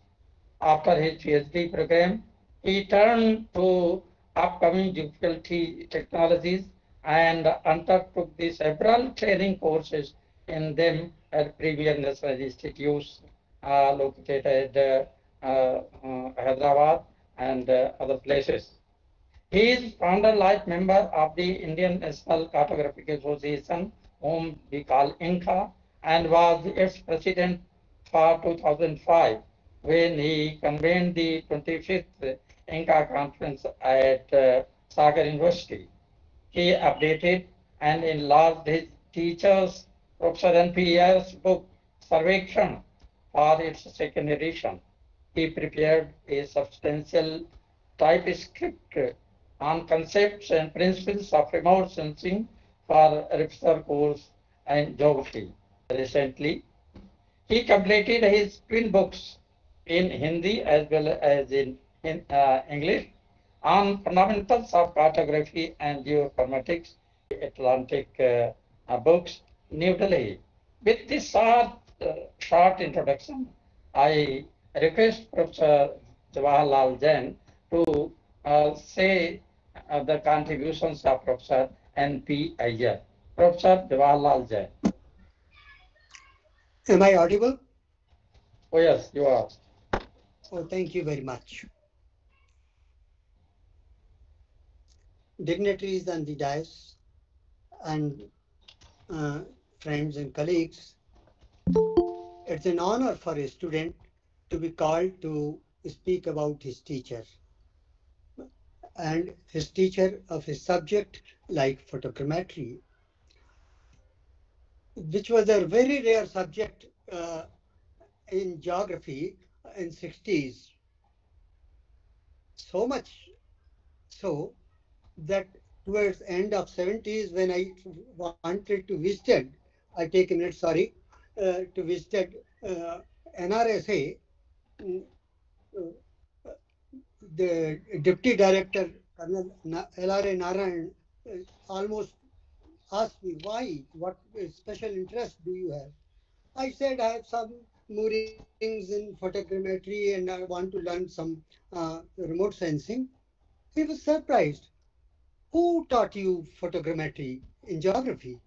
After his PhD program, he turned to upcoming geographical technologies and undertook the several training courses in them at previous national institutes located at Hyderabad and other places. He is founder-like member of the Indian National Cartographic Association, whom we call INCA, and was its president for 2005 when he convened the 25th INCA conference at Sagar University. He updated and enlarged his teachers, Professor N.P. Ayyar's book, Sarvekshan, for its second edition. He prepared a substantial typescript on concepts and principles of remote sensing for research course and geography. Recently, he completed his twin books in Hindi as well as in English on fundamentals of cartography and geoinformatics, Atlantic books, New Delhi. With this short introduction, I request Professor Jawaharlal Jain to say the contributions of Professor N.P. Ayyar. Professor Jawaharlal Jain. Am I audible? Oh yes, you are. Oh, thank you very much. Dignitaries on the dais and friends and colleagues, it's an honor for a student to be called to speak about his teacher and his teacher of his subject like photogrammetry, which was a very rare subject in geography in 60s. So much so that towards end of 70s, when I wanted to visit, I take a minute, sorry, to visit NRSA, the deputy director, Colonel L.R.A. Narayan, almost asked me, why, what special interest do you have? I said, I have some moorings in photogrammetry and I want to learn some remote sensing. He was surprised. Who taught you photogrammetry in geography?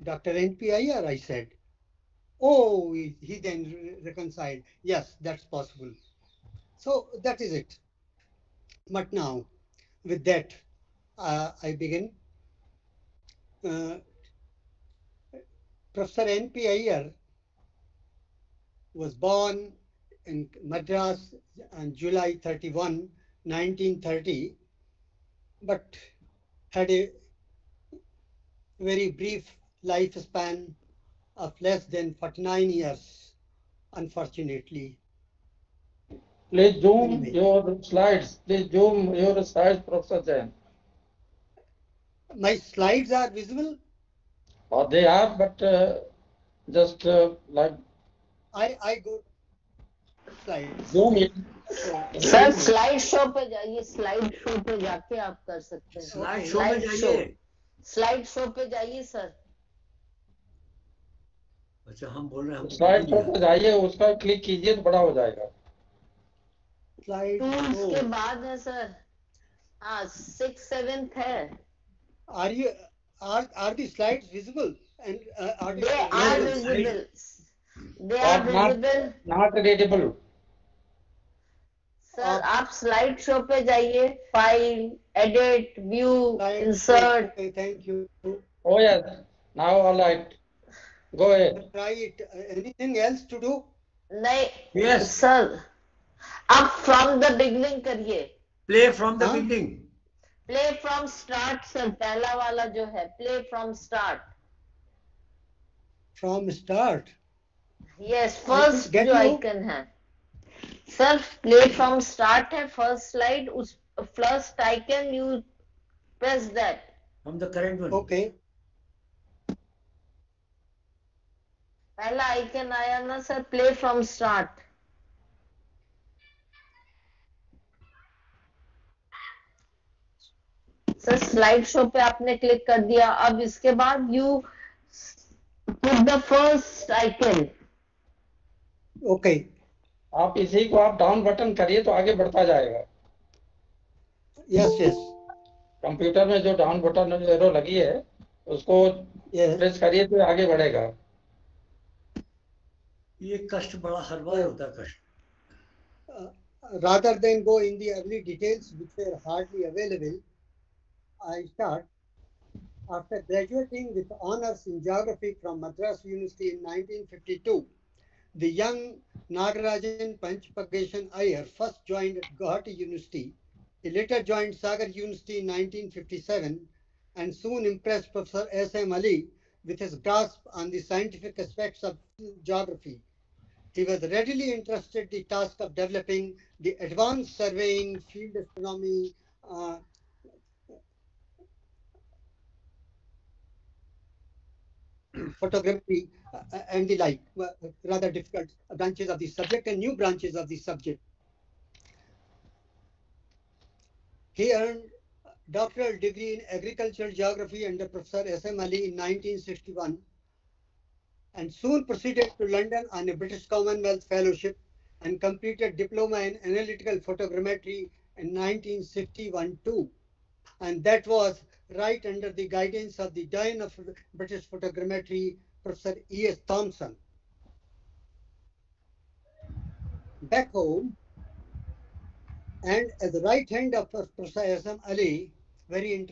Dr. N.P. Ayyar, I said. Oh, he then reconciled. Yes, that's possible. So that is it. But now, with that, I begin. Professor N.P. Ayyar was born in Madras on July 31, 1930, but had a very brief lifespan of less than 49 years, unfortunately. Please zoom your slides. Please zoom your slides, Professor Jain. My slides are visible? Oh, they are, but just like... I go slides. Zoom it. Sir slide show पे जाइए, slide show पे जाके आप कर सकते हैं. Slide show में जाइए, स्लाइड शो पे जाइए सर. अच्छा हम बोल रहे हैं स्लाइड शो पे जाइए, उसका क्लिक कीजिए तो बड़ा हो जाएगा. स्लाइड टूल्स के बाद है सर. हाँ 6th 7th है. Are the slides visible? And they are visible. They are visible. Not readable. Sir आप स्लाइड शो पे जाइए, file, edit, view, insert. Thank you. Oh yes, now all right. Go ahead. Try it. Anything else to do? नहीं Yes. Sir, आप from the beginning करिए. Play from the Huh? beginning. Play from start sir, पहला वाला जो है, play from start. From start. Yes, I first get जो you. icon है. Sir, play from start है, first slide, उस first icon you press that. From the current one. Okay. पहला icon आया ना sir, play from start. Sir slide show पे आपने click कर दिया, अब इसके बाद you put the first icon. Okay. आप इसी को आप डाउन बटन करिए तो आगे बढ़ता जाएगा. Yes, yes. कंप्यूटर में जो डाउन बटन एरो लगी है उसको Yes. प्रेस करिए तो आगे बढ़ेगा. ये कष्ट बड़ा हर बार होता है कष्ट. Rather than go in the early details which were hardly available, I start. After graduating with honors in geography from Madras University in 1952, the young Nagarajan Panchpageshan Ayyar first joined Guwahati University. He later joined Sagar University in 1957 and soon impressed Professor S.M. Ali with his grasp on the scientific aspects of geography. He was readily interested in the task of developing the advanced surveying, field astronomy, photography, and the like, rather difficult branches of the subject and new branches of the subject. He earned doctoral degree in agricultural geography under Professor S.M. Ali in 1961 and soon proceeded to London on a British Commonwealth Fellowship and completed diploma in analytical photogrammetry in 1961 too. And that was right under the guidance of the Dean of British Photogrammetry, Professor E.S. Thompson. Back home, and as the right hand of Professor S.M. Ali, very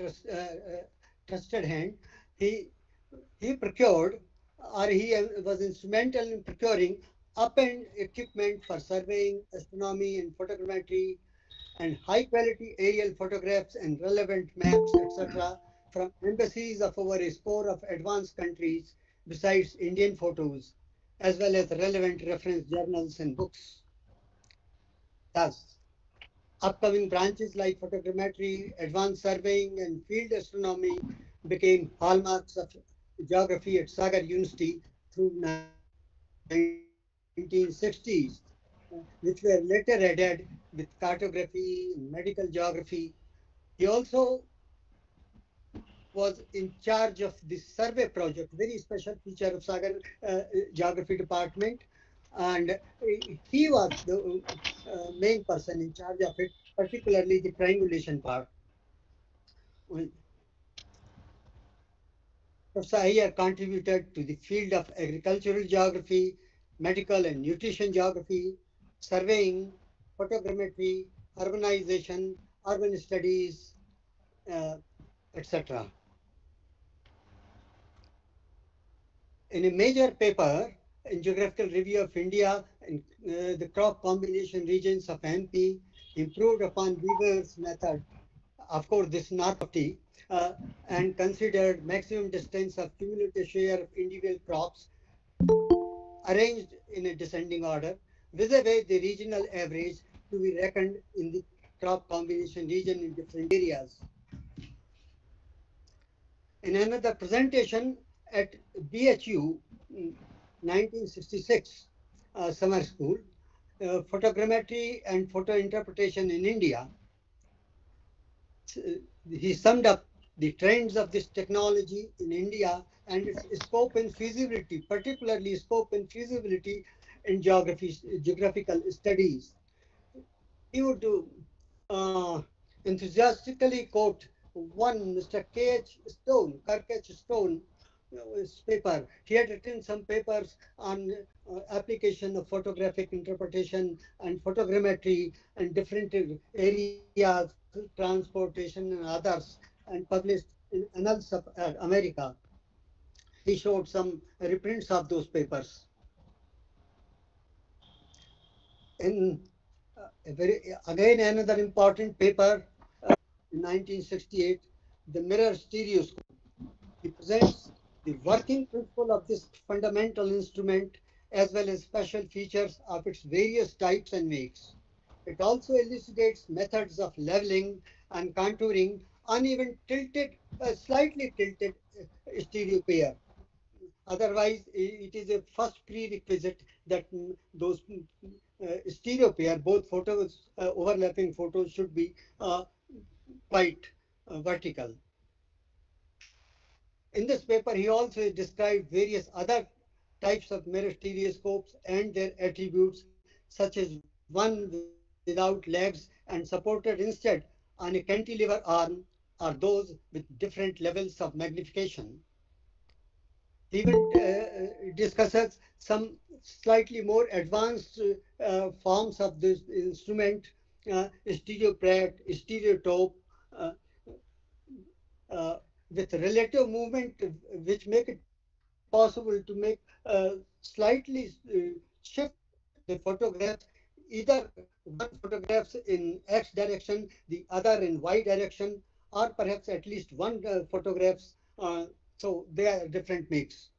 trusted hand, he procured, or he was instrumental in procuring up-end equipment for surveying, astronomy, and photogrammetry, and high-quality aerial photographs and relevant maps, etc., from embassies of over a score of advanced countries, besides Indian photos, as well as relevant reference journals and books. Thus, upcoming branches like photogrammetry, advanced surveying, and field astronomy became hallmarks of geography at Sagar University through 1960s, which were later added with cartography, medical geography. He also was in charge of the survey project, very special feature of Sagar Geography Department, and he was the main person in charge of it, particularly the triangulation part. Professor Ayyar contributed to the field of agricultural geography, medical and nutrition geography, surveying, photogrammetry, urbanization, urban studies, etc. In a major paper in Geographical Review of India, the crop combination regions of MP improved upon Weaver's method, of course this north of T, and considered maximum distance of cumulative share of individual crops arranged in a descending order, vis-a-vis the regional average to be reckoned in the crop combination region in different areas. In another presentation at BHU 1966 summer school, photogrammetry and photo interpretation in India, he summed up the trends of this technology in India and its scope and feasibility, particularly scope and feasibility in geographical studies. He would enthusiastically quote one Mr. K.H. Stone, Kirk-H. Stone, his paper. He had written some papers on application of photographic interpretation and photogrammetry and different areas, transportation and others, and published in Annals of America. he showed some reprints of those papers. In again another important paper, in 1968, the mirror stereoscope. He presents the working principle of this fundamental instrument as well as special features of its various types and makes. It also elucidates methods of leveling and contouring uneven tilted, slightly tilted stereo pair. Otherwise, it is a first prerequisite that those stereo pair, both photos, overlapping photos should be quite vertical. In this paper, he also described various other types of mirror stereoscopes and their attributes, such as one without legs and supported instead on a cantilever arm, or those with different levels of magnification. He even discusses some slightly more advanced forms of this instrument, stereoprat, stereotope, uh, with relative movement, which make it possible to make slightly shift the photographs, either one photographs in X direction, the other in Y direction, or perhaps at least one photographs. So they are different makes.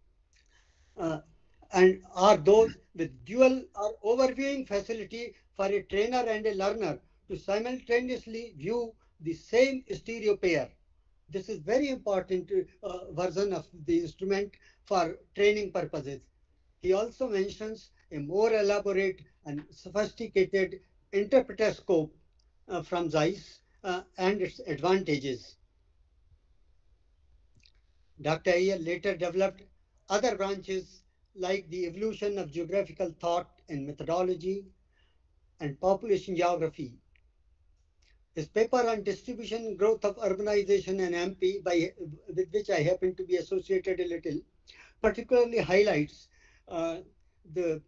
And are those with dual or overviewing facility for a trainer and a learner to simultaneously view the same stereo pair. This is very important version of the instrument for training purposes. He also mentions a more elaborate and sophisticated interpreter scope from Zeiss and its advantages. Dr. Ayyar later developed other branches like the evolution of geographical thought and methodology and population geography. His paper on distribution and growth of urbanization in MP, with which I happen to be associated a little, particularly highlights the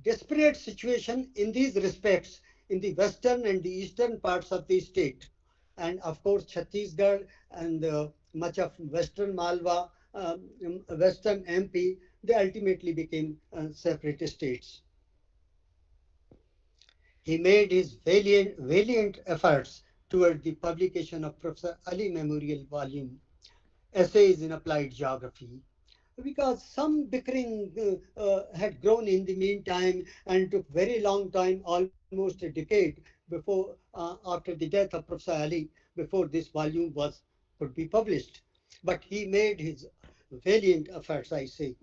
disparate situation in these respects in the western and the eastern parts of the state. And of course, Chhattisgarh and much of western Malwa, western MP, they ultimately became separate states. He made his valiant efforts toward the publication of Professor Ali Memorial Volume, Essays in Applied Geography, because some bickering had grown in the meantime and took very long time, almost a decade before, after the death of Professor Ali, before this volume could be published. But he made his valiant efforts, I say.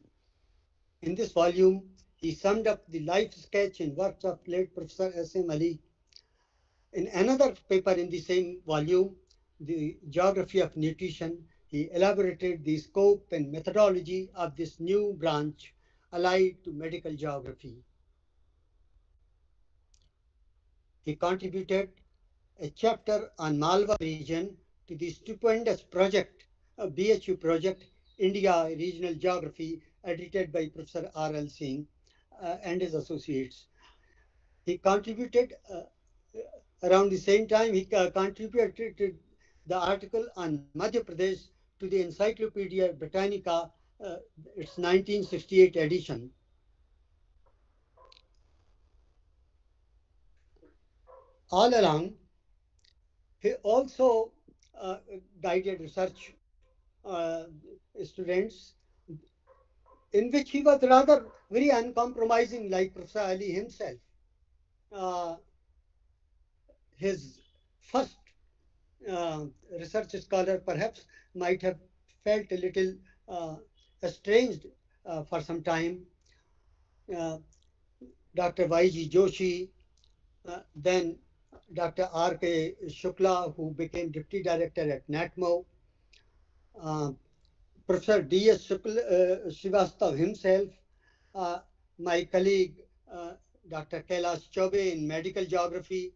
In this volume, he summed up the life sketch and works of late Professor S.M. Ali. In another paper in the same volume, The Geography of Nutrition, he elaborated the scope and methodology of this new branch allied to medical geography. He contributed a chapter on Malwa region to the stupendous project, BHU project, India Regional Geography, edited by Professor R.L. Singh and his associates. He contributed, around the same time, he contributed the article on Madhya Pradesh to the Encyclopedia Britannica, its 1968 edition. All along, he also guided research students, in which he was rather very uncompromising, like Professor Ali himself. His first research scholar perhaps might have felt a little estranged for some time. Dr. Y.G. Joshi, then Dr. R.K. Shukla, who became deputy director at NATMO, Professor D.S. Srivastav himself, my colleague Dr. Kailash Chaubey in medical geography,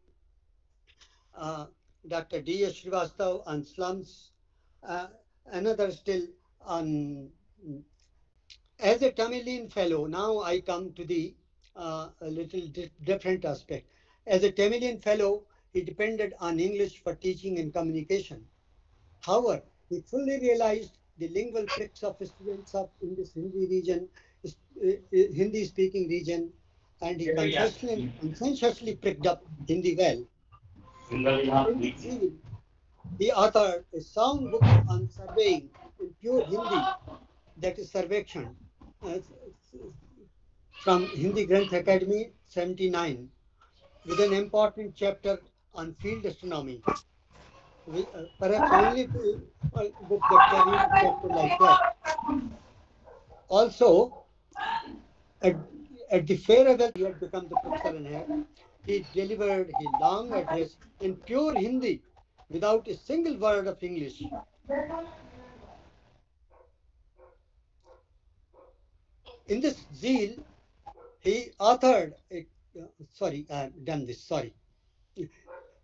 Dr. D.S. Srivastav on slums, another still on, as a Tamilian fellow, now I come to the a little different aspect. As a Tamilian fellow, he depended on English for teaching and communication. However, he fully realized the lingual pricks of students of in this Hindi region, Hindi-speaking region, and he conscientiously picked up Hindi well. In this zeal, he authored a sound book on surveying in pure Hindi, that is Sarvekshan, from Hindi Granth Academy 79, with an important chapter on field astronomy. Perhaps only book that carries a chapter like that. Also, at the farewell, he had become the professor in head. He delivered a long address in pure Hindi without a single word of English. In this zeal, he authored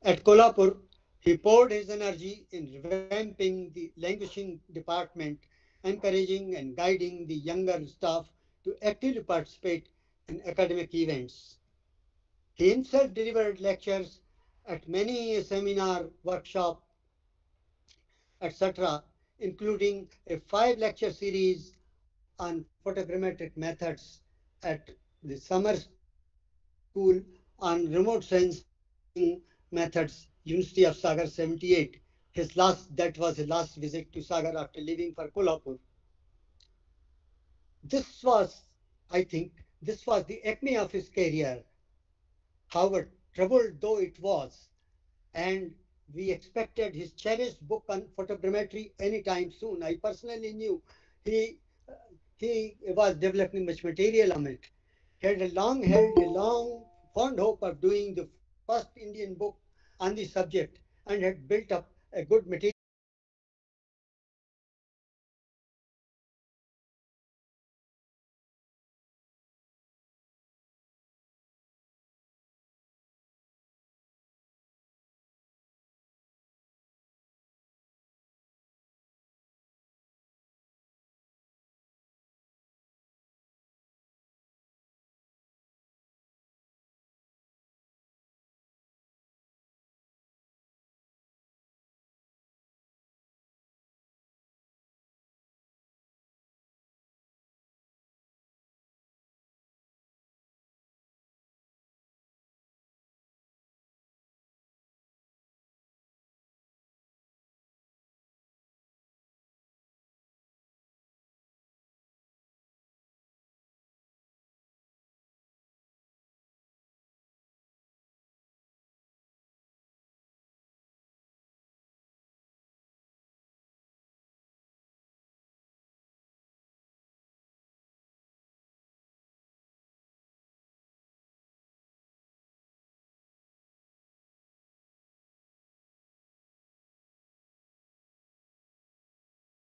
At Kolhapur, he poured his energy in revamping the languishing department, encouraging and guiding the younger staff to actively participate in academic events. He himself delivered lectures at many seminar, workshop, etc., including a 5-lecture series on photogrammetric methods at the summer school on remote sensing methods, University of Sagar 78. That was his last visit to Sagar after leaving for Kolhapur. This was the acme of his career. However, troubled though it was, and we expected his cherished book on photogrammetry anytime soon. I personally knew he was developing much material on it. He had held a long, fond hope of doing the first Indian book on the subject and had built up a good material